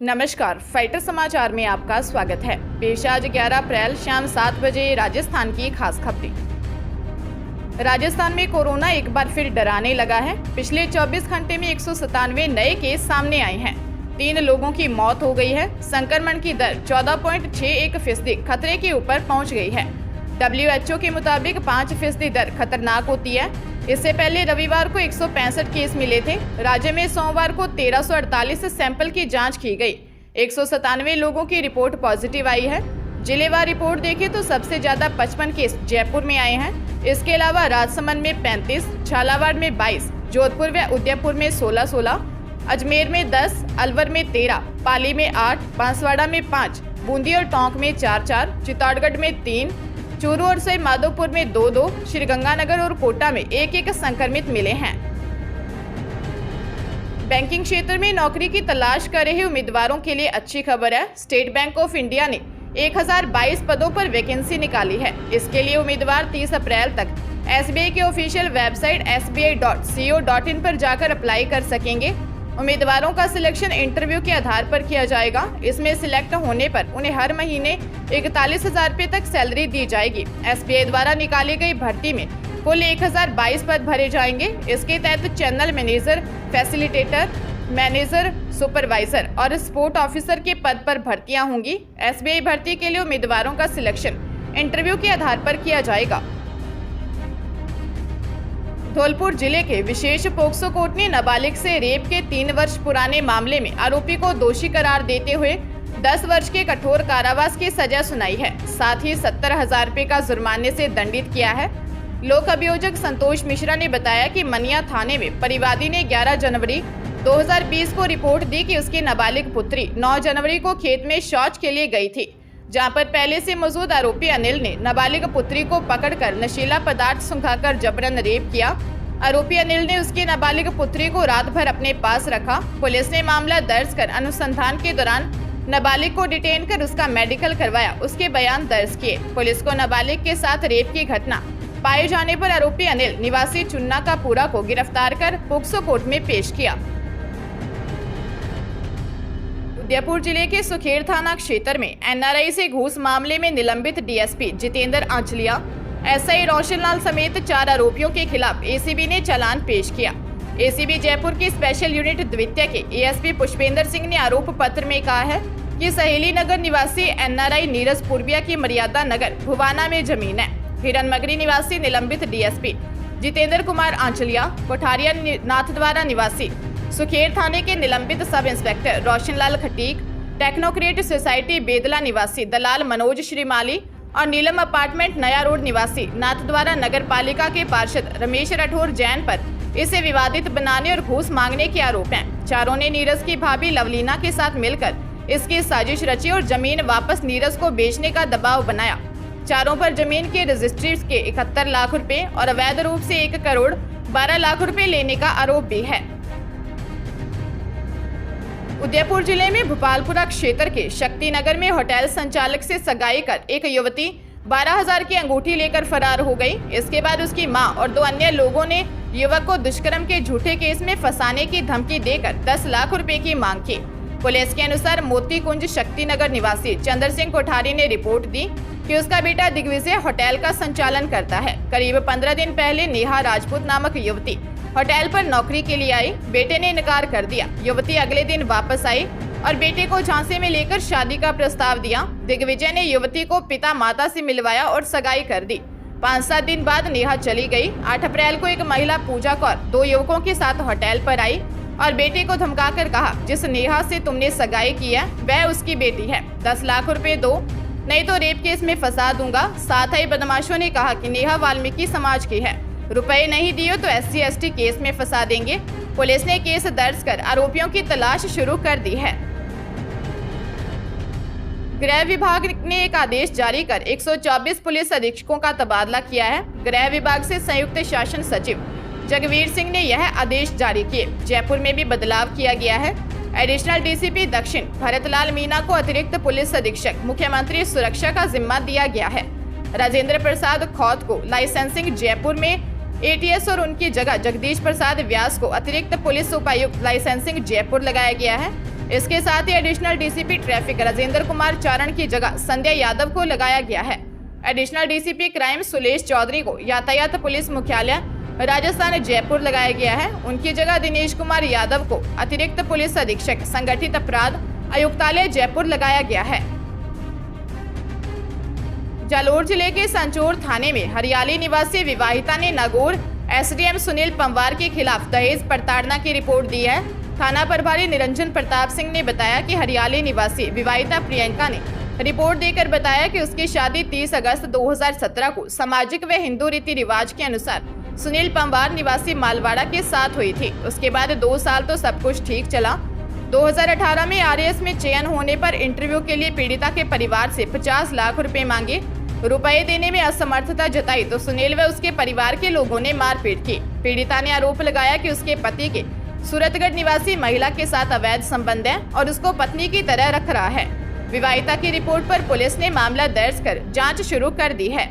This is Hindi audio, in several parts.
नमस्कार, फाइटर समाचार में आपका स्वागत है। पेश आज 11 अप्रैल शाम 7 बजे राजस्थान की खास खबरें। राजस्थान में कोरोना एक बार फिर डराने लगा है। पिछले 24 घंटे में 197 नए केस सामने आए हैं। 3 लोगों की मौत हो गई है। संक्रमण की दर 14.61% खतरे के ऊपर पहुंच गई है। WHO के मुताबिक 5% दर खतरनाक होती है। इससे पहले रविवार को 165 केस मिले थे। राज्य में सोमवार को 1348 सैंपल की जांच की गई। 197 लोगों की रिपोर्ट पॉजिटिव आई है। जिलेवार रिपोर्ट देखें तो सबसे ज्यादा 55 केस जयपुर में आए हैं। इसके अलावा राजसमंद में 35, झालावाड़ में 22, जोधपुर व उदयपुर में 16-16, अजमेर में 10, अलवर में 13, पाली में 8, बांसवाड़ा में 5, बूंदी और टोंक में 4-4, चित्तौड़गढ़ में 3, चूरू और सवाई माधोपुर में 2-2, श्रीगंगानगर और कोटा में 1-1 संक्रमित मिले हैं। बैंकिंग क्षेत्र में नौकरी की तलाश कर रहे उम्मीदवारों के लिए अच्छी खबर है। स्टेट बैंक ऑफ इंडिया ने 1022 पदों पर वैकेंसी निकाली है। इसके लिए उम्मीदवार 30 अप्रैल तक SBI के ऑफिशियल वेबसाइट sbi.co.in पर जाकर अप्लाई कर सकेंगे। उम्मीदवारों का सिलेक्शन इंटरव्यू के आधार पर किया जाएगा। इसमें सिलेक्ट होने पर उन्हें हर महीने 41,000 रुपये तक सैलरी दी जाएगी। SBI द्वारा निकाली गई भर्ती में कुल 1022 पद भरे जाएंगे। इसके तहत channel manager, facilitator, manager, supervisor और स्पोर्ट ऑफिसर के पद पर भर्तियां होंगी। SBI भर्ती के लिए उम्मीदवारों का सिलेक्शन इंटरव्यू के आधार पर किया जाएगा। धौलपुर जिले के विशेष पोक्सो कोर्ट ने नाबालिग से रेप के 3 वर्ष पुराने मामले में आरोपी को दोषी करार देते हुए 10 वर्ष के कठोर कारावास की सजा सुनाई है। साथ ही 70,000 रुपये का जुर्माने से दंडित किया है। लोक अभियोजक संतोष मिश्रा ने बताया कि मनिया थाने में परिवादी ने 11 जनवरी 2020 को रिपोर्ट दी कि उसकी नाबालिग पुत्री 9 जनवरी को खेत में शौच के लिए गई थी, जहां पर पहले से मौजूद आरोपी अनिल ने नाबालिग पुत्री को पकड़कर नशीला पदार्थ सुंघाकर जबरन रेप किया। आरोपी अनिल ने उसकी नाबालिग पुत्री को रात भर अपने पास रखा। पुलिस ने मामला दर्ज कर अनुसंधान के दौरान नाबालिग को डिटेन कर उसका मेडिकल करवाया। उसके बयान दर्ज किए। पुलिस को नाबालिग के साथ रेप की घटना पाए जाने पर आरोपी अनिल निवासी चुन्ना का पूरा को गिरफ्तार कर पोक्सो कोर्ट में पेश किया। उदयपुर जिले के सुखेर थाना क्षेत्र में NRI से घूस मामले में निलंबित DSP जितेंद्र आंचलिया, SI रोशनलाल समेत 4 आरोपियों के खिलाफ ACB ने चालान पेश किया। ACB जयपुर की स्पेशल यूनिट द्वितीय के ASP पुष्पेंद्र सिंह ने आरोप पत्र में कहा है कि सहेली नगर निवासी NRI नीरज पूर्विया की मर्यादा नगर भुवाना में जमीन है। हिरनमगरी निवासी निलंबित DSP जितेंद्र कुमार आंचलिया, कोठारिया नाथद्वारा निवासी सुखेर थाने के निलंबित sub inspector Roshanlal Khatik, technocrat society Bedla निवासी दलाल मनोज श्रीमाली और नीलम अपार्टमेंट नया रोड निवासी नाथद्वारा नगर पालिका के पार्षद रमेश राठौर जैन पर इसे विवादित बनाने और घूस मांगने के आरोप हैं। चारों ने नीरज की भाभी लवलीना के साथ मिलकर इसकी साजिश रची और जमीन वापस नीरज को बेचने का दबाव बनाया। चारों पर जमीन के रजिस्ट्री के 71 लाख रुपए और अवैध रूप से 1 करोड़ 12 लाख रुपए लेने का आरोप भी है। उदयपुर जिले में भोपालपुरा क्षेत्र के शक्तिनगर में होटल संचालक से सगाई कर एक युवती 12,000 की अंगूठी लेकर फरार हो गई। इसके बाद उसकी मां और 2 अन्य लोगों ने युवक को दुष्कर्म के झूठे केस में फंसाने की धमकी देकर 10 लाख रुपए की मांग की। पुलिस के अनुसार मोती कुंज शक्तिनगर निवासी चंद्र सिंह कोठारी ने रिपोर्ट दी कि उसका बेटा दिग्विजय होटल का संचालन करता है। करीब 15 दिन पहले नेहा राजपूत नामक युवती होटल पर नौकरी के लिए आई। बेटे ने इनकार कर दिया। युवती अगले दिन वापस आई और बेटे को झांसे में लेकर शादी का प्रस्ताव दिया। दिग्विजय ने युवती को पिता माता से मिलवाया और सगाई कर दी। 5-7 दिन बाद नेहा चली गई। 8 अप्रैल को एक महिला पूजा कौर 2 युवकों के साथ होटल पर आई और बेटे को धमकाकर कहा, जिस नेहा से तुमने सगाई की है वह उसकी बेटी है, 10 लाख रुपए दो नहीं तो रेप केस में फंसा दूंगा। साथ ही बदमाशों ने कहा कि नेहा वाल्मीकि समाज की है, रुपए नहीं दिए तो SC/ST केस में फंसा देंगे। पुलिस ने केस दर्ज कर आरोपियों की तलाश शुरू कर दी है। गृह विभाग ने एक आदेश जारी कर 124 पुलिस अधीक्षकों का तबादला किया है। गृह विभाग से संयुक्त शासन सचिव जगवीर सिंह ने यह आदेश जारी किए। जयपुर में भी बदलाव किया गया है। एडिशनल DCP दक्षिण भरतलाल मीना को अतिरिक्त पुलिस अधीक्षक मुख्यमंत्री सुरक्षा का जिम्मा दिया गया है। राजेंद्र प्रसाद खौत को लाइसेंसिंग जयपुर में ATS और उनकी जगह जगदीश प्रसाद व्यास को अतिरिक्त पुलिस उपायुक्त लाइसेंसिंग जयपुर लगाया गया है। इसके साथ ही additional DCP traffic Rajendra Kumar Charan की जगह संध्या यादव को लगाया गया है। Additional DCP crime Sulesh Chaudhary को यातायात पुलिस मुख्यालय राजस्थान जयपुर लगाया गया है। उनकी जगह दिनेश कुमार यादव को अतिरिक्त पुलिस अधीक्षक संगठित अपराध आयुक्तालय जयपुर लगाया गया है। जालोर जिले के संचोर थाने में हरियाली निवासी विवाहिता ने नागौर एसडीएम सुनील पंवार के खिलाफ दहेज प्रताड़ना की रिपोर्ट दी है। थाना प्रभारी निरंजन प्रताप सिंह ने बताया कि हरियाली निवासी विवाहिता प्रियंका ने रिपोर्ट देकर बताया कि उसकी शादी 30 अगस्त 2017 को सामाजिक व हिंदू रीति रिवाज के अनुसार सुनील पंवार निवासी मालवाड़ा के साथ हुई थी। उसके बाद 2 साल तो सब कुछ ठीक चला। 2018 में आरएएस में चयन होने पर इंटरव्यू के लिए पीड़िता के परिवार से 50 लाख रुपए मांगे। रुपए देने में असमर्थता जताई तो सुनील व उसके परिवार के लोगों ने मारपीट की। पीड़िता ने आरोप लगाया कि उसके पति के सूरतगढ़ निवासी महिला के साथ अवैध संबंध है और उसको पत्नी की तरह रख रहा है। विवाहिता की रिपोर्ट पर पुलिस ने मामला दर्ज कर जांच शुरू कर दी है।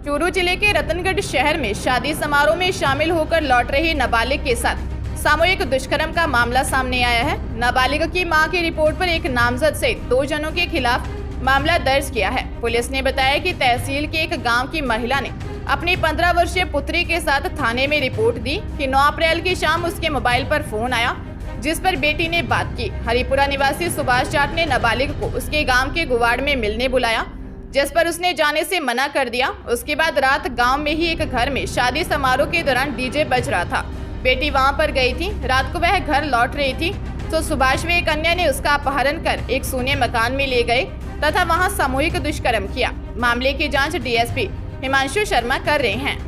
चूरू जिले के रतनगढ़ शहर में शादी समारोह में शामिल होकर लौट रही नाबालिग के साथ सामूहिक दुष्कर्म का मामला सामने आया है। नाबालिग की मां की रिपोर्ट पर एक नामजद सहित 2 जनों के खिलाफ मामला दर्ज किया है। पुलिस ने बताया कि तहसील के एक गांव की महिला ने अपनी 15 वर्षीय पुत्री के साथ थाने में रिपोर्ट दी कि 9 अप्रैल की शाम उसके मोबाइल पर फोन आया जिस पर बेटी ने बात की। हरिपुरा निवासी सुभाष जाट ने नाबालिग को उसके गांव के गुवाड़ में मिलने बुलाया जिस पर उसने जाने से मना कर दिया। उसके बाद रात गांव में ही एक घर में शादी समारोह के दौरान डीजे बज रहा था। बेटी वहां पर गई थी। रात को वह घर लौट रही थी तो सुभाष व एक अन्य ने उसका अपहरण कर एक सूने मकान में ले गए तथा वहां सामूहिक दुष्कर्म किया। मामले की जांच डीएसपी हिमांशु शर्मा कर रहे हैं।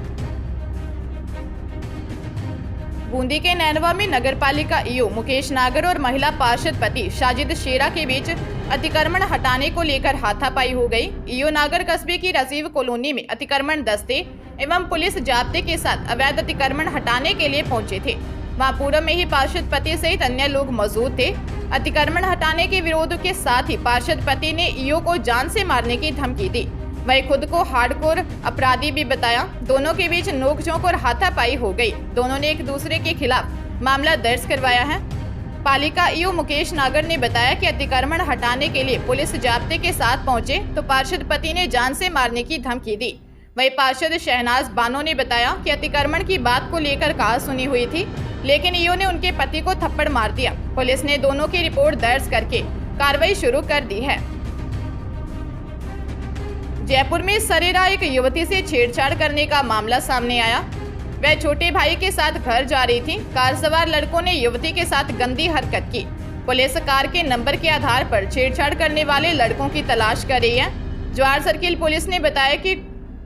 बूंदी के नैनवा में नगरपालिका ईओ मुकेश नागर और महिला पार्षद पति शाजिद शेरा के बीच अतिक्रमण हटाने को लेकर हाथापाई हो गई। ईओ नागर कस्बे की राजीव कॉलोनी में अतिक्रमण दस्ते एवं पुलिस जाब्ते के साथ अवैध अतिक्रमण हटाने के लिए पहुंचे थे। वहां पूर्व में ही पार्षद पति सहित अन्य लोग मौजूद थे। अतिक्रमण हटाने के विरोध के साथ ही पार्षद पति ने ईओ को जान से मारने की धमकी दी। वह खुद को हार्डकोर अपराधी भी बताया। दोनों के बीच नोकझोंक और हाथापाई हो गई। दोनों ने एक दूसरे के खिलाफ मामला दर्ज करवाया है। पालिका ईओ मुकेश नागर ने बताया कि अतिक्रमण हटाने के लिए पुलिस जाब्ते के साथ पहुंचे तो पार्षद पति ने जान से मारने की धमकी दी। वही पार्षद शहनाज बानो ने बताया कि अतिक्रमण की बात को लेकर कहा सुनी हुई थी लेकिन ईओ ने उनके पति को थप्पड़ मार दिया। पुलिस ने दोनों की रिपोर्ट दर्ज करके कार्रवाई शुरू कर दी है। जयपुर में सरेरा एक युवती से छेड़छाड़ करने का मामला सामने आया। वह छोटे भाई के साथ घर जा रही थी। कार सवार लड़कों ने युवती के साथ गंदी हरकत की। पुलिस कार के नंबर के आधार पर छेड़छाड़ करने वाले लड़कों की तलाश कर रही है। जवाहर सर्किल पुलिस ने बताया कि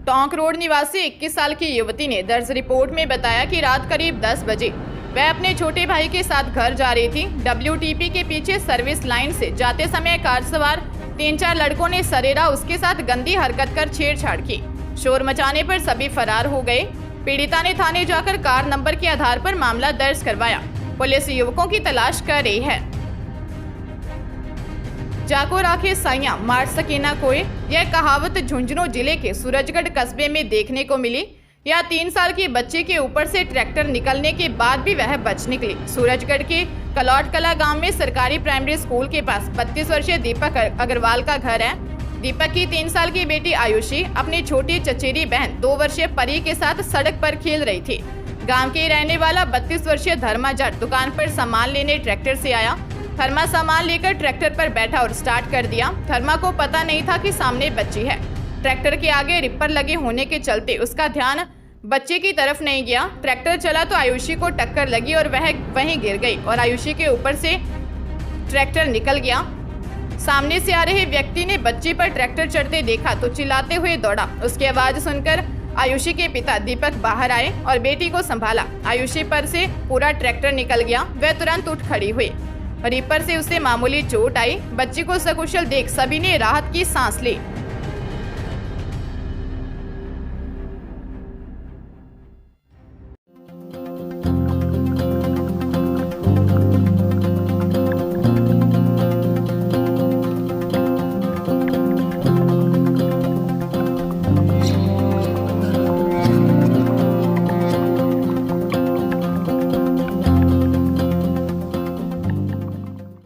टोंक रोड निवासी 21 साल की युवती ने दर्ज रिपोर्ट में बताया कि रात करीब 10 बजे वह अपने छोटे भाई के साथ घर जा रही थी। WTP के पीछे सर्विस लाइन से जाते समय कार सवार 3-4 लड़कों ने सरेरा उसके साथ गंदी हरकत कर छेड़छाड़ की। शोर मचाने पर सभी फरार हो गए। पीड़िता ने थाने जाकर कार नंबर के आधार पर मामला दर्ज करवाया। पुलिस युवकों की तलाश कर रही है। जाको राखे साइयां मार सके ना कोई, यह कहावत झुंझुनू जिले के सूरजगढ़ कस्बे में देखने को मिली। यह 3 साल के बच्चे के ऊपर से ट्रैक्टर निकलने के बाद भी वह बच निकली। सूरजगढ़ के कलौट कला गांव में सरकारी प्राइमरी स्कूल के पास 32 वर्षीय दीपक अग्रवाल का घर है। दीपक की 3 साल की बेटी आयुषी अपनी छोटी चचेरी बहन 2 वर्षीय परी के साथ सड़क पर खेल रही थी। गांव के रहने वाला 32 वर्षीय धर्मा जट दुकान पर सामान लेने ट्रैक्टर से आया। धर्मा सामान लेकर ट्रैक्टर पर बैठा और स्टार्ट कर दिया। धर्मा को पता नहीं था कि सामने बच्ची है। ट्रैक्टर के आगे रिपर लगे होने के चलते उसका ध्यान बच्चे की तरफ नहीं गया। ट्रैक्टर चला तो आयुषी को टक्कर लगी और वह वहीं गिर गई और आयुषी के ऊपर से ट्रैक्टर निकल गया। सामने से आ रहे व्यक्ति ने बच्ची पर ट्रैक्टर चढ़ते देखा तो चिल्लाते हुए दौड़ा। उसकी आवाज सुनकर आयुषी के पिता दीपक बाहर आए और बेटी को संभाला। आयुषी पर से पूरा ट्रैक्टर निकल गया। वह तुरंत उठ खड़ी हुई। रिपर से उसे मामूली चोट आई। बच्ची को सकुशल देख सभी ने राहत की सांस ली।